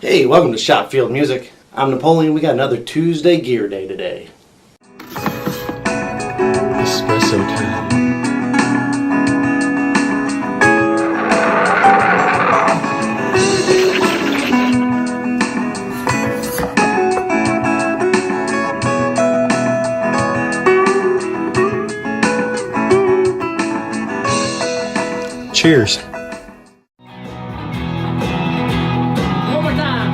Hey, welcome to Schopfield Music. I'm Napoleon. We got another Tuesday Gear Day today. Espresso time. Cheers. One more time.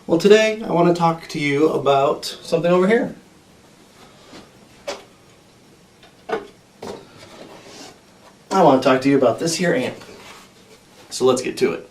Well, today I want to talk to you about something over here. I want to talk to you about this here amp. So let's get to it.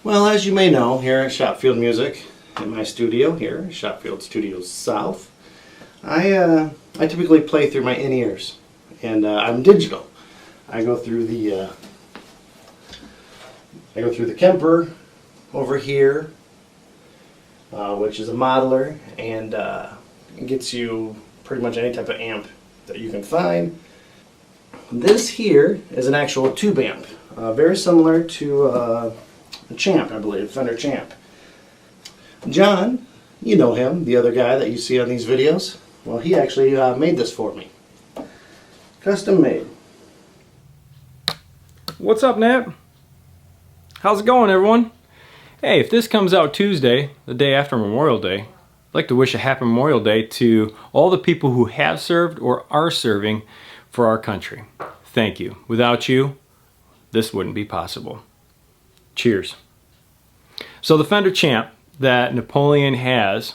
Well, as you may know, here at Schopfield Music, in my studio here, Schopfield Studio South, I typically play through my in-ears, and I'm digital. I go through the Kemper over here, which is a modeler, and it gets you pretty much any type of amp that you can find. This here is an actual tube amp, very similar to a Champ, I believe, Fender Champ. John, you know him, the other guy that you see on these videos. Well, he actually made this for me. Custom made. What's up, Nat? How's it going, everyone? Hey, if this comes out Tuesday, the day after Memorial Day, I'd like to wish a happy Memorial Day to all the people who have served or are serving for our country. Thank you. Without you, this wouldn't be possible. Cheers. So the Fender Champ that Napoleon has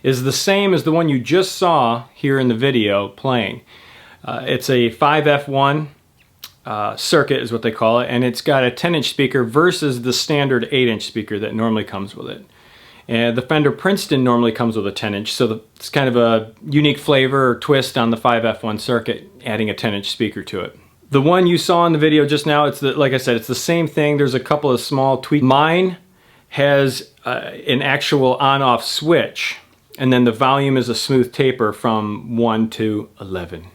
is the same as the one you just saw here in the video playing. It's a 5F1 circuit is what they call it, and it's got a 10-inch speaker versus the standard 8-inch speaker that normally comes with it. And the Fender Princeton normally comes with a 10-inch, so it's kind of a unique flavor or twist on the 5F1 circuit, adding a 10-inch speaker to it. The one you saw in the video just now, like I said, it's the same thing. There's a couple of small tweaks. Mine has an actual on-off switch, and then the volume is a smooth taper from 1 to 11.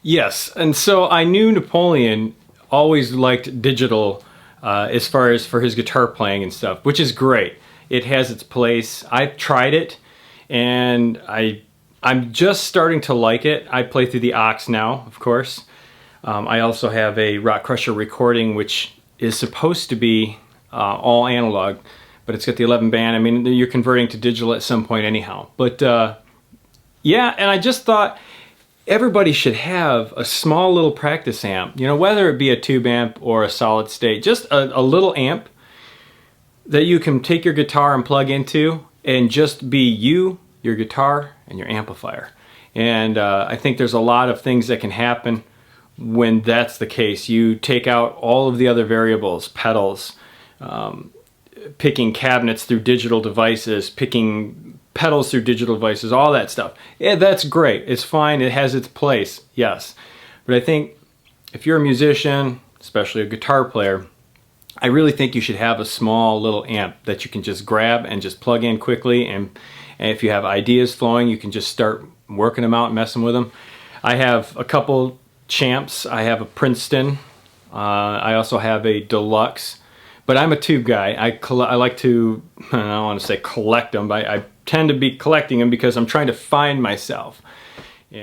Yes, and so I knew Napoleon always liked digital as far as for his guitar playing and stuff, which is great. It has its place. I've tried it, and I'm just starting to like it. I play through the aux now, of course. I also have a Rock Crusher recording, which is supposed to be all analog, but it's got the 11 band. I mean, you're converting to digital at some point anyhow. But yeah, and I just thought everybody should have a small little practice amp, you know, whether it be a tube amp or a solid state, just a little amp that you can take your guitar and plug into and just be you, your guitar, and your amplifier. And I think there's a lot of things that can happen when that's the case. You take out all of the other variables, pedals, picking cabinets through digital devices, picking pedals through digital devices, all that stuff. Yeah, that's great. It's fine. It has its place, yes. But I think if you're a musician, especially a guitar player, I really think you should have a small little amp that you can just grab and just plug in quickly. And if you have ideas flowing, you can just start working them out and messing with them. I have a couple Champs. I have a Princeton. I also have a Deluxe. But I'm a tube guy. I like to, I don't want to say collect them, but I tend to be collecting them because I'm trying to find myself.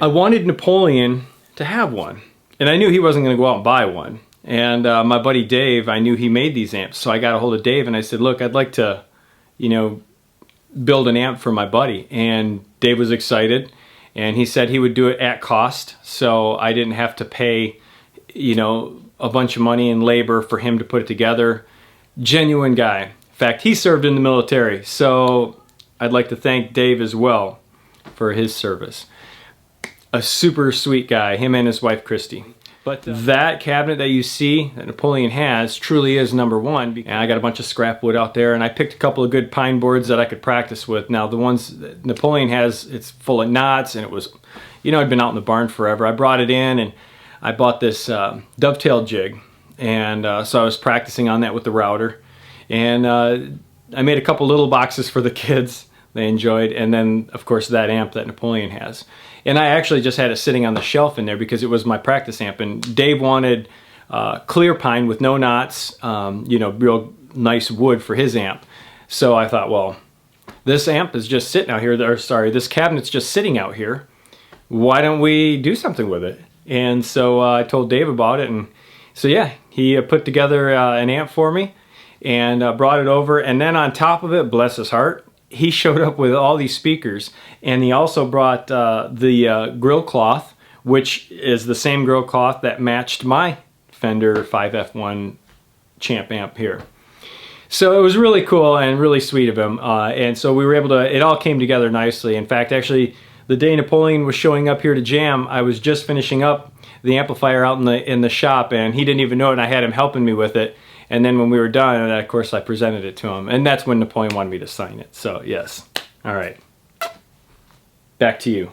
I wanted Napoleon to have one. And I knew he wasn't going to go out and buy one. And my buddy Dave, I knew he made these amps. So I got a hold of Dave and I said, look, I'd like to, you know, build an amp for my buddy. And Dave was excited. And he said he would do it at cost. So I didn't have to pay, you know, a bunch of money and labor for him to put it together. Genuine guy. In fact, he served in the military. So I'd like to thank Dave as well for his service. A super sweet guy, him and his wife Christy. But that cabinet that you see that Napoleon has truly is #1. And I got a bunch of scrap wood out there, and I picked a couple of good pine boards that I could practice with. Now the ones that Napoleon has, it's full of knots, and it was, you know, I'd been out in the barn forever. I brought it in and I bought this dovetail jig, and so I was practicing on that with the router. And I made a couple little boxes for the kids. They enjoyed, and then of course that amp that Napoleon has. And I actually just had it sitting on the shelf in there because it was my practice amp. And Dave wanted clear pine with no knots, you know, real nice wood for his amp. So I thought, well, this amp is just sitting out here, or sorry, this cabinet's just sitting out here. Why don't we do something with it? And so I told Dave about it, and so yeah, he put together an amp for me and brought it over. And then on top of it, bless his heart, he showed up with all these speakers, and he also brought the grill cloth, which is the same grill cloth that matched my Fender 5F1 Champ Amp here. So it was really cool and really sweet of him, and so we were able to, it all came together nicely. In fact, actually, the day Napoleon was showing up here to jam, I was just finishing up the amplifier out in the shop, and he didn't even know it, and I had him helping me with it. And then when we were done, of course, I presented it to him. And that's when Napoleon wanted me to sign it. So, yes. All right. Back to you.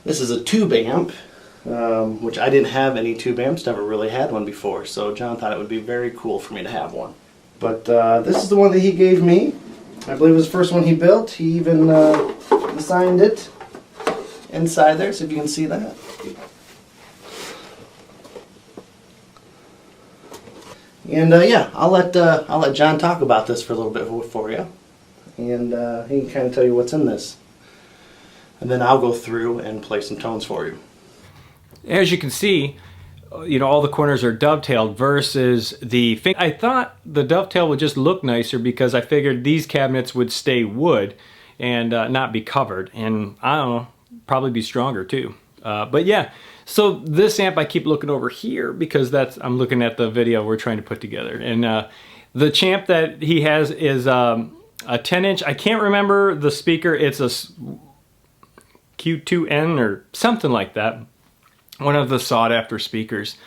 This is a tube amp, which I didn't have any tube amps, never really had one before, so John thought it would be very cool for me to have one. But this is the one that he gave me. I believe it was the first one he built. He even designed it inside there, so if you can see that. And yeah, I'll let John talk about this for a little bit for you, and he can kind of tell you what's in this. And then I'll go through and play some tones for you. As you can see, you know, all the corners are dovetailed versus the I thought the dovetail would just look nicer because I figured these cabinets would stay wood and not be covered, and I don't know, probably be stronger too. But yeah, so this amp I keep looking over here because I'm looking at the video we're trying to put together, and the Champ that he has is a 10-inch. I can't remember the speaker. It's a Q2N or something like that. One of the sought-after speakers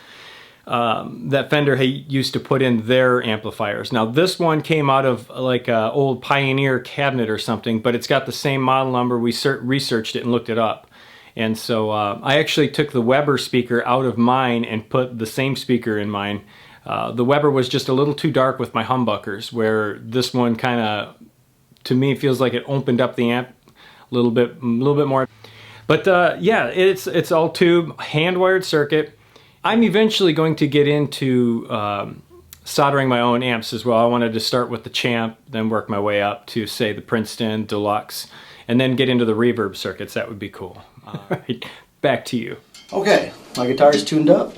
that Fender used to put in their amplifiers. Now this one came out of like an old Pioneer cabinet or something, but it's got the same model number. We researched it and looked it up. And so I actually took the Weber speaker out of mine and put the same speaker in mine. The Weber was just a little too dark with my humbuckers, where this one kind of, to me, feels like it opened up the amp a little bit more. But yeah, it's all tube, hand-wired circuit. I'm eventually going to get into soldering my own amps as well. I wanted to start with the Champ, then work my way up to, say, the Princeton, Deluxe, and then get into the reverb circuits. That would be cool. All right, back to you. Okay, my guitar is tuned up.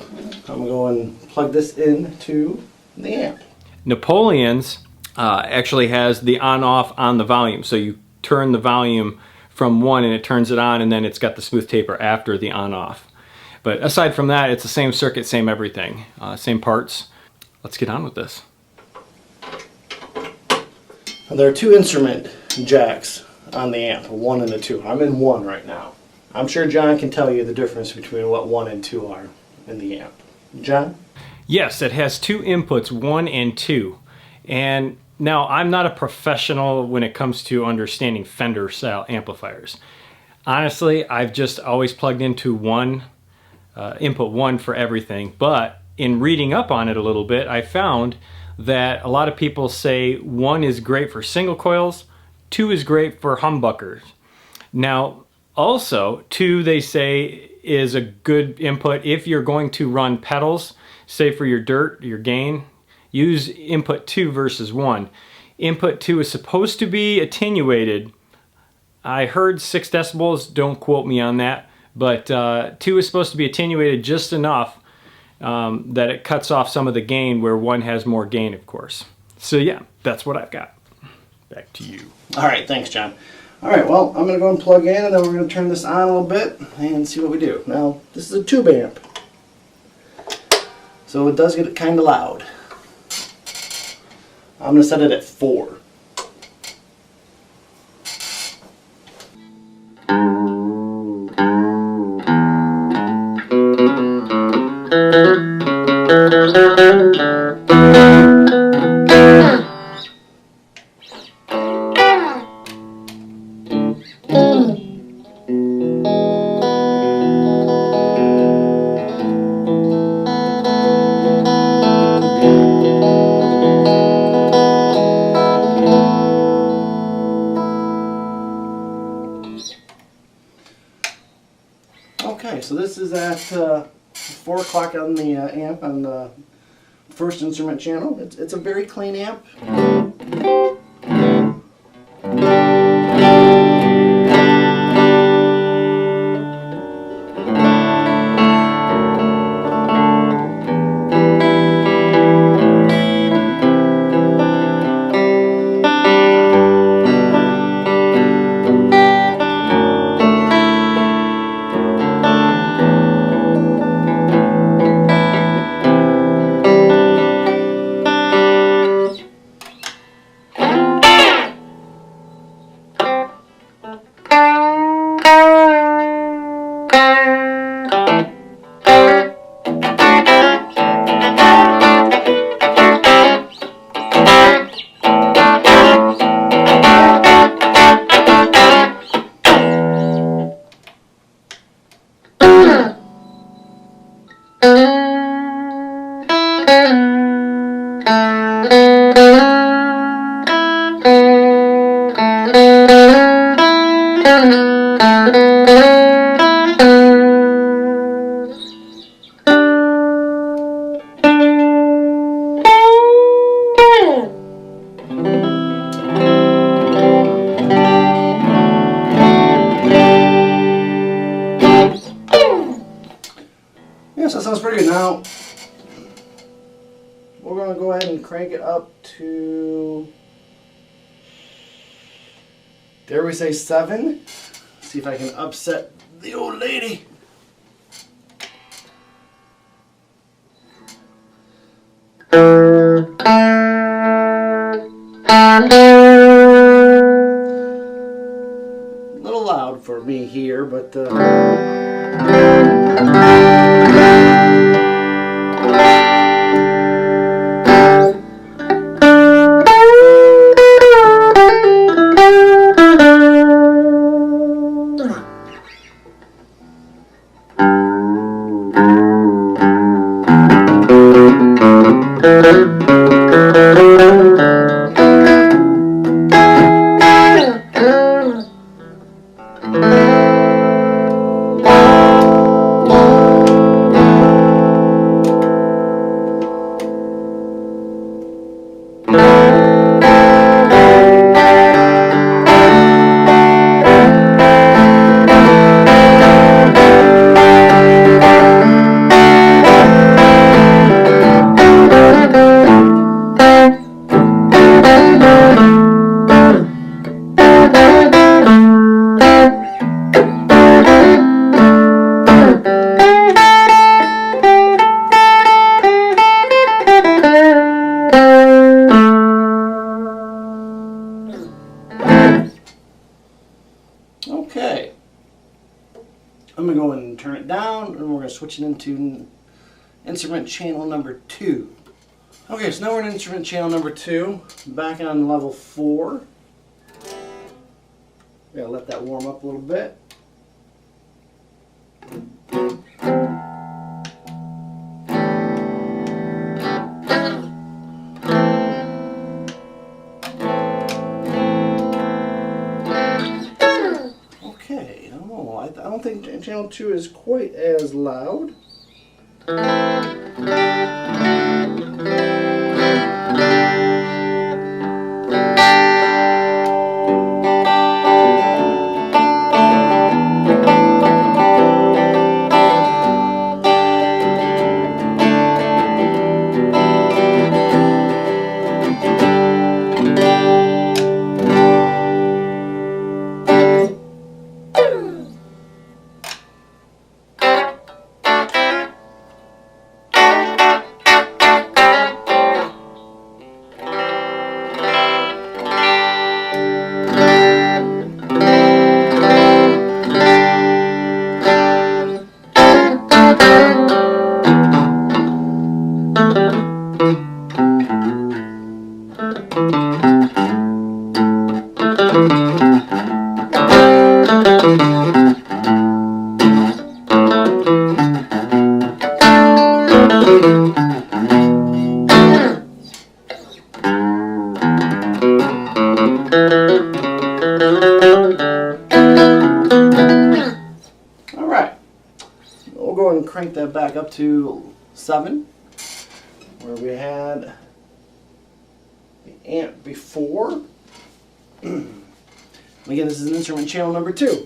I'm going to go and plug this into the amp. Napoleons actually has the on-off on the volume. So you turn the volume from 1 and it turns it on, and then it's got the smooth taper after the on-off. But aside from that, it's the same circuit, same everything, same parts. Let's get on with this. There are 2 instrument jacks on the amp, a 1 and a 2. I'm in 1 right now. I'm sure John can tell you the difference between what 1 and 2 are in the amp. John? Yes, it has 2 inputs, 1 and 2. And now I'm not a professional when it comes to understanding Fender style amplifiers. Honestly, I've just always plugged into input 1 for everything. But in reading up on it a little bit, I found that a lot of people say 1 is great for single coils, 2 is great for humbuckers. Now, also, 2, they say, is a good input if you're going to run pedals, say for your dirt, your gain. Use input 2 versus 1. Input 2 is supposed to be attenuated. I heard 6 decibels, don't quote me on that, but 2 is supposed to be attenuated just enough that it cuts off some of the gain, where 1 has more gain, of course. So yeah, that's what I've got. Back to you. All right, thanks, John. All right, well, I'm going to go and plug in, and then we're going to turn this on a little bit and see what we do. Now, this is a tube amp, so it does get kind of loud. I'm going to set it at 4. Okay, so this is at 4 o'clock on the amp on the first instrument channel. It's a very clean amp. Yes, that sounds pretty good. Now, we're going to go ahead and crank it up to Dare we say 7? See if I can upset the old lady. A little loud for me here, but okay. I'm going to go and turn it down, and we're going to switch it into instrument channel number 2. Okay, so now we're in instrument channel number 2, back on level 4. Gotta let that warm up a little bit. Okay, I don't think channel 2 is quite as loud. Alright, we'll go ahead and crank that back up to 7, where we had the amp before. Again, this is an instrument channel number 2.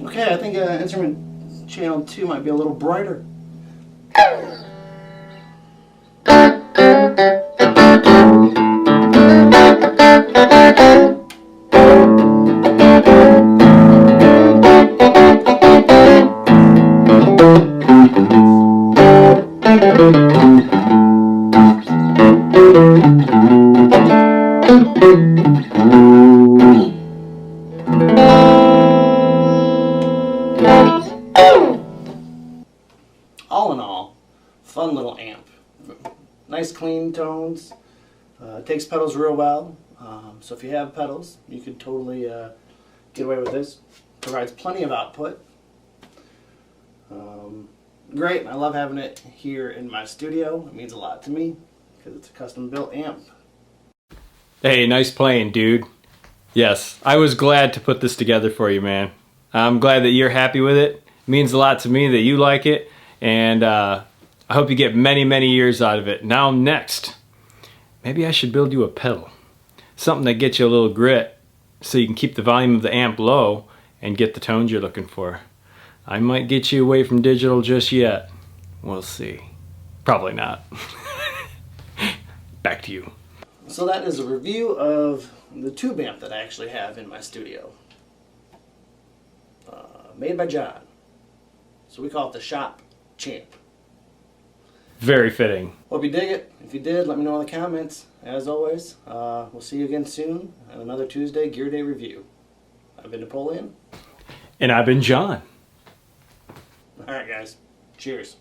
Okay, I think instrument channel 2 might be a little brighter. tones. Takes pedals real well. So if you have pedals, you could totally get away with this. Provides plenty of output. Great. I love having it here in my studio. It means a lot to me because it's a custom built amp. Hey, nice playing, dude. Yes, I was glad to put this together for you, man. I'm glad that you're happy with it. It means a lot to me that you like it, and I hope you get many, many years out of it. Now next, maybe I should build you a pedal. Something that gets you a little grit so you can keep the volume of the amp low and get the tones you're looking for. I might get you away from digital just yet. We'll see. Probably not. Back to you. So that is a review of the tube amp that I actually have in my studio. Made by John. So we call it the Schopp Champ. Very fitting. Hope you dig it. If you did, let me know in the comments. As always, we'll see you again soon on another Tuesday Gearday review. I've been Napoleon. And I've been John. Alright guys, cheers.